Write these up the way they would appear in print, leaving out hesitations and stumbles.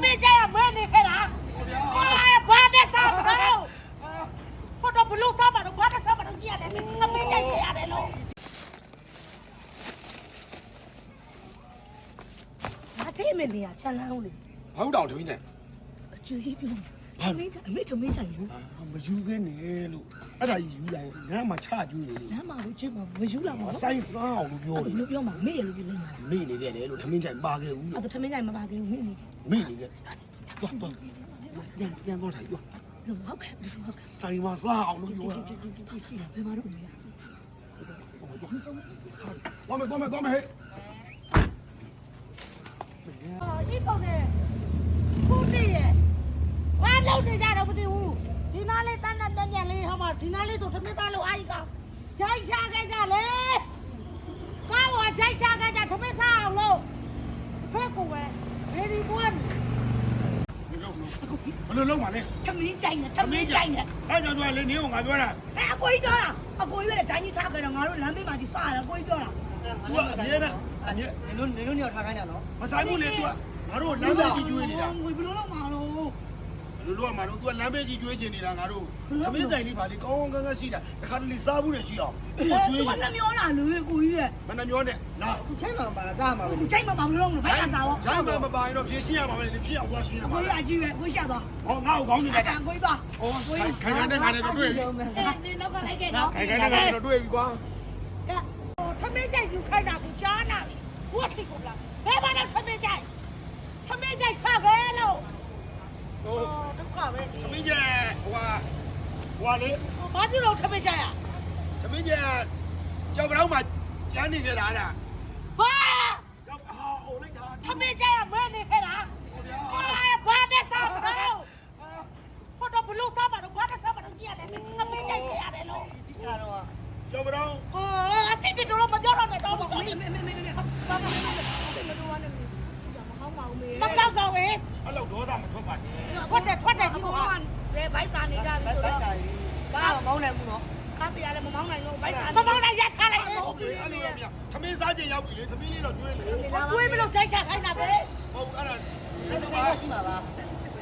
မင်းကြရမင်းနေခဲ့တာဘာနဲ့စားတော့ဟိုတော့ဘလို့စားမှာတော့ဘာနဲ့စားမှာတော့ကြည့်ရတယ်ထမင်းကြိုက်ခဲ့ရတယ်လို့ငါတိမနေရချမ်းလန်းဦးလေ ဟုတ်တော့တမင်းကြိုင် အကျွေးပြုံးထမင်းကြိုက်အမေထမင်းကြိုက်ဘူး မယူခင်းနေလို့အဲ့ဒါကြီးယူလိုက်ငါမှချကျွေးနေ လမ်းမှာလို့ကျွေးမှာမယူလာမှာ ဆိုင်စားအောင်လို့ပြော အဲ့ တယ် လိုပြောမှာမေ့ရလို့ပြောလိုက်မှာ မိနေခဲ့တယ်လို့တမင်းကြိုင်ပါခဲ့ဘူး အဲ့ဒါထမင်းကြိုက်မပါသေးဘူးမေ့နေတယ် မိနေခဲ့သွားပြန်တော့ထိုင်သွား ဟုတ်ကဲ့ဟုတ်ကဲ့ ဆိုင်မှာစားအောင်လို့ပြောတာ ဘယ်မှာတော့မေ့ရ သွားမယ်ဟဲ့ ဒီပုံနဲ့ခုတည်းရဲ့ဘာလုပ်နေကြတော့မသိဘူးဒီနားလေးတန်းတန်းပြန်လေးဟောမှာဒီနားလေးဆိုထမင်းသားလို့အားကြီးကောင်ဂျိုက်ချခဲ့ကြလေကောင်းတော့ဂျိုက်ချခဲ့ကြထမင်းသားအောင်လို့ဖက်ကိုပဲရေဒီကွန်း ဘယ်လိုလုပ်မှာလဲ ထမင်းကြိုက်နေထမင်းကြိုက်နေ အဲ့ကြောင့်ပြောလေနင်းကငါပြောတာ အကိုကြီးပြောတာအကိုကြီးပဲဂျိုင်းကြီးချခဲ့တော့ငါတို့လမ်းဘေးမှာဒီစားတယ်အကိုကြီးပြောတာ သူကအမြဲတမ်းအမြဲ နင်တို့ညော်ထားခိုင်းတာနော် မဆိုင်ဘူးလေသူကငါတို့လမ်းဘေးကြီးကျွေးနေတာ ဘယ်လိုလုပ်မှာလို့ လူတို့ကမှတော့သူကလမ်းဘေးကြီးကျွေးကျင်နေတာငါတို့သမင်းဆိုင်လေးပါလေကောင်းကောင်းကန်းကန်းရှိတာတခါတလေစားဘူးလေရှိအောင်ကျွေး ဘာ နေ နှမျောတာလူကြီးကိုကြီးရဲ့ မနှမျောနဲ့လာ ခုချိန်မှာပါစားမှာပဲ ကြိုက်မှာဘာလို့လဲဘယ်ကစားရော ဂျိုင်းမပိုင်တော့ဖြည့်ရှင်းရမှာပဲလေဖြည့်အောင်သွားရှင်းရ အ မှာ ကိုကြီးအကြီးပဲကိုရှာသွား ဟောငါ့ကိုကောင်းနေတယ် အကိုကြီးသွား ဟောခိုင်ခိုင်နဲ့ငါနဲ့တော့တွေ့ပြီ ဒီနောက်ကလိုက်ခဲ့နော် ခိုင်ခိုင်နဲ့ငါနဲ့တော့တွေ့ပြီကွာ ထမင်းကြိုက်ယူခိုင်းတာကိုကြားနာပြီဘုရားထိတ်ကုန်လားဘယ်မှာလဲထမင်းကြိုက်ချခဲ့လို့ ဟို ဒုက္ခပဲ သမင်းကျဟိုလေ ဘာပြုလို့ထမင်းကြိုက်อ่ะ သမင်းကျကြောက်ပြောင်းမှာကျန်းနေကြတာလား ဘာ ကြောက်ဟာအိုလိုက်တာ ထမင်းကြိုက်ရမင်းနေခဲ့တာဘာနဲ့စားတော့ဟိုတော့ဘလို့စားမှာတော့ဘာနဲ့စားမှာတော့ကြည့်ရတယ်ထမင်းကြိုက်ခဲ့ရတယ်လို့ စီချတော့ ကြောက်ပြောင်း အစစ်တူတော့မကြောက်တော့နဲ့တော့မကြောက်မတော့ကောင်းရဲ့ အဲ့လောက်ဒေါသမထွက်ပါနဲ့ ထွက်တယ်ဒီကောင်ကဘယ်ဘိုက်စာနေကြပြီဆိုတော့ ဘာမှမောင်းနိုင်ဘူးနော် ကားစီရလည်းမမောင်းနိုင်လို့ဘိုက်စာမမောင်းနိုင်ရထားလိုက် ဟုတ်ပြီအဲ့လိုတော့မြသမင်းစားခြင်းရောက်ပြီလေသမင်းလေးတော့ကျွေးလေ ကျွေးမလို့ကြိုက်ချခိုင်းတာပဲ ဟုတ်အဲ့ဒါ အဲ့ဒါရှိမှာပါ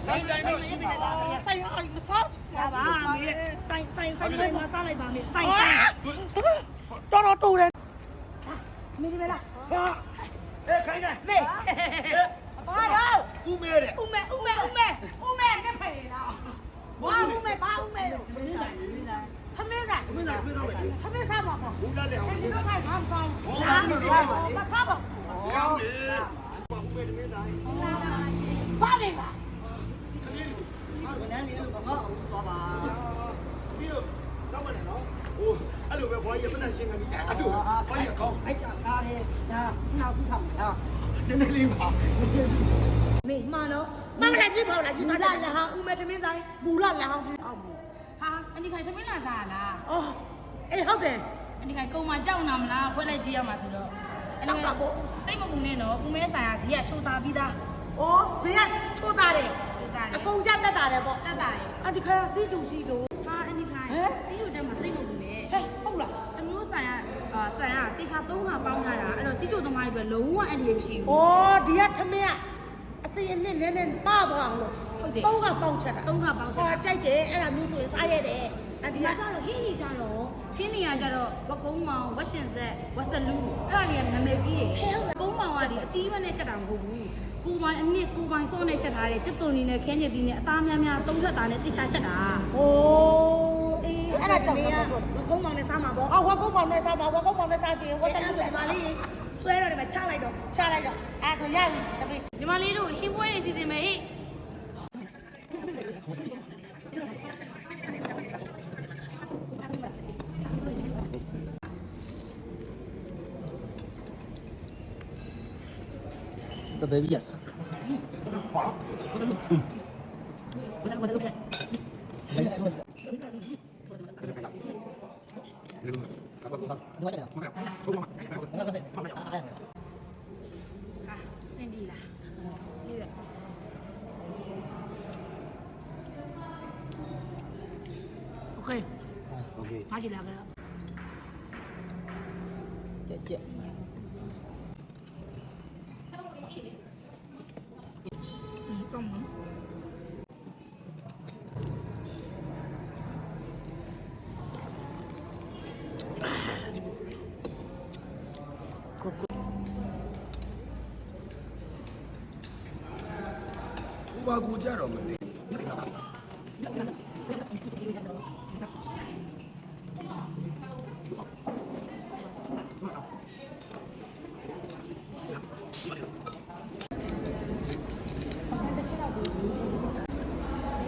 ဆိုင်တော့ရှိပါပါ ဆိုင်ရောမဆောက်ပါမေဆိုင်လေးမစားလိုက်ပါမေဆိုင်တော်တူတယ်မေဒီမလား ဟာအေးခိုင်ခိုင် မေဘာတော့ ဦးမဲတဲ့ ဦးမဲနဲ့ဖေးလားဘာဦးမဲလို့ထမင်းစားထမင်းစားမှာပေါ့ ဘူးလာလေဟော ဒီတော့ခိုင်းဘာကောင်း ဟောဘူးလို့ မစားပါ ကောင်းလေဦးမဲတမင်းသား ဘာပဲပါ ဝန်ထမ်းတွေတော့ဘာမှသွားပါ ပြီးတော့ကောင်းမလဲနော်ဟိုအဲ့လိုပဲဘွားကြီးပတ်သက်ရှင်းကနေအဲ့လိုဘွားကြီးကောင်း အဲ့ဒါစားတယ်ဒါနောက်ပြီးထားမှာ နည်းနည်းလေးပါ မေမှန်တော့မမလိုက်ပြပေါ့လားဒီစားလာဟာဦးမဲသမင်းဆိုင်ဘူလာလာအောင်အောက်ဘူး ဟာအန်ဒီခိုင်သမင်းလာစားလား အော်အေးဟုတ်တယ် အန်ဒီခိုင်ကုံမကြောက်နာမလားဖွဲလိုက်ကြည့်ရမှာဆိုတော့အန်ဒီခိုင်စိတ်မပူနဲ့နော်ဦးမဲဆိုင်ကဈေးကရှိုးသားပြီးသား အော်ဈေးကချိုးသားတယ် ရှိုးသားတယ် အကုန်ကြတက်တာတယ်ပေါ့ တက်တာရယ် အဒီခါစီးတူစီတို့ ဟာအန်ဒီခိုင်စီးယူတက်မှာစိတ်မပူနဲ့ ဟဲ့ဟုတ်လား တမျိုးဆိုင်ကဆိုင်ကတေချာ3ခါပေါင်းထားတာအဲ့တော့စီးကျုံသမားတွေအတွက်လုံးဝအန်ဒီမရှိဘူး အော်ဒီကထမင်းကအစီအနစ်နည်းနည်းပါသွားအောင်လို့သုံးကပေါက်ချက်တာ 3ခါပေါင်းချက် ဟောကြိုက်တယ်အဲ့ဒါမျိုးဆိုရင်စားရတယ်အဒီ ဒီ က ကကြတော့ဟင်းကြီးကြတော့ခင်းနေရကြတော့ဝကုန်းမောင်ဝက်ရှင်ဆက်ဝက်စလူအဲ့ဒါတွေကနာမည်ကြီးတယ်ကုန်းမောင်ကဒီအတီးမနဲ့ရှက်တာမဟုတ်ဘူးကိုပိုင်အနစ်ကိုပိုင်စောနဲ့ရှက်ထားတယ်စစ်သွန်နေနဲ့ခင်းကျင်တီးနဲ့အသားများများသုံးထက်သားနဲ့တိချာရှက်တာ ဟိုးအေးအဲ့ဒါကြောင့် ဝကုန်းမောင်နဲ့စားမှာပေါ့ အော်ဝက်ကုန်းပေါင်နဲ့စားပါဝက်ကုန်းပေါင်နဲ့စားပြင်ဝက်တက်လူတွေပါလေဆွဲတော့တယ်မချလိုက်တော့အဲ့ဆိုရပြီတပည့် ညီမလေးတို့ဟင်းပွဲတွေစီစဉ်မယ်ဟိ တပည့်ပြ စင်ပြီလား โอเค โอเค ငါကြည့်လာကြတော့ ကြက် ကောင်းမှာကိုကို ဥပါကူကြတော့မသိ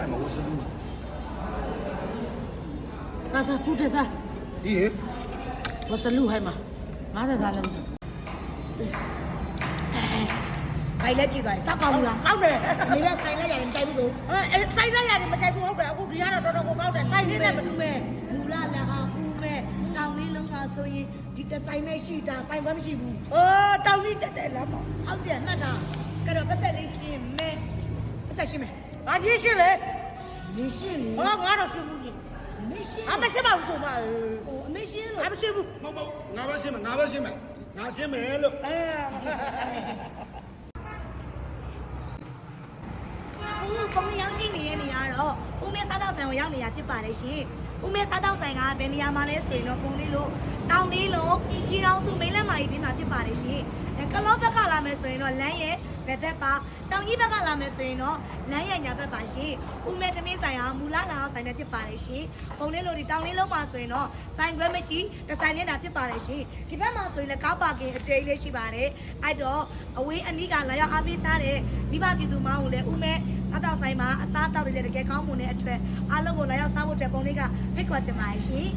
哎妈，我是路。 သာသာခုတည်းသား 咦？ ဝစလူဟိုင်မှာ90သားလုံး ဘိုင်လက်ပြေးသွားတယ်စောက်ကောင်းဘူးလား ကောင်းတယ် အမေကဆိုင်လိုက်ရတယ်မကြိုက်ဘူးဆို အဲဆိုင်လိုက်ရတယ်မကြိုက်ဘူးဟုတ်တယ်အခုဒီကတော့တော်တော်ကိုကောင်းတယ်ဆိုင်လေးနဲ့မတူမဲ့ မူလာလာဟာဦးမဲတောင်လေးလုံးကဆိုရင်ဒီတဆိုင်နဲ့ရှိတာဆိုင်ခွဲမရှိဘူး အော်တောင်းကြီးတက်တယ်လားမောင် ဟုတ်တယ်မှတ်တာကြတော့ပတ်ဆက်လေးရှင်းမဲပတ်ဆက်ရှင်းမဲ ဘာကြီးရှင်းလဲ မင်းရှင်းလေ ဟောငါတော့ရှင်းဘူးကြီး မင်းရှင်း အမရှင်းပါဘူးဆိုပါ ဟိုအမေရှင်းလို့ အမရှင်းဘူး မဟုတ်ငါပဲရှင်းမယ်ငါပဲရှင်းမယ်ငါရှင်းမယ်လို့ အဲ အခုပုံရောက်ရှိနေတဲ့နေရာတော့ဦးမဲစားတောက်ဆိုင်ကိုရောက်နေရဖြစ်ပါတယ်ရှင်ဦးမဲစားတောက်ဆိုင်ကဘယ်နေရာမှာလဲဆိုရင်တော့ပုံလေးလို့တောင်လေးလို့ပြည်တော်စုမိန်းလက်မာကြီးပြင်မှာဖြစ်ပါတယ်ရှင်ကလောဘက်ကလာမယ်ဆိုရင်တော့လမ်းရဲ့ဘက်ဘက်ပါတောင်ကြီးဘက်ကလာမယ်ဆိုရင်တော့လမ်းရဲ့ညာဘက်ပါရှင်ဦးမဲသမင်းဆိုင်ကမူလာလာဆိုင်နဲ့ဖြစ်ပါတယ်ရှင်ပုံလေးလို့ဒီတောင်လေးလုံးမှာဆိုရင်တော့ဆိုင်ခွဲမရှိတဆိုင်နေတာဖြစ်ပါတယ်ရှင်ဒီဘက်မှာဆိုရင်လည်းကားပါကင်အကျယ်လေးရှိပါတယ်အဲ့တော့အဝေးအနီးကလာရောက်အားပေးကြတဲ့မိဘပြည်သူမောင်ကိုလည်းဦးမဲစားတောက်ဆိုင်မှာအစားတောက်တွေလည်းတကယ်ကောင်းမွန်တဲ့အထက်အားလုံးကိုလာရောက်စားဖို့အတွက်ပုံလေးကဖိတ်ခေါ်ချင်ပါတယ်ရှင်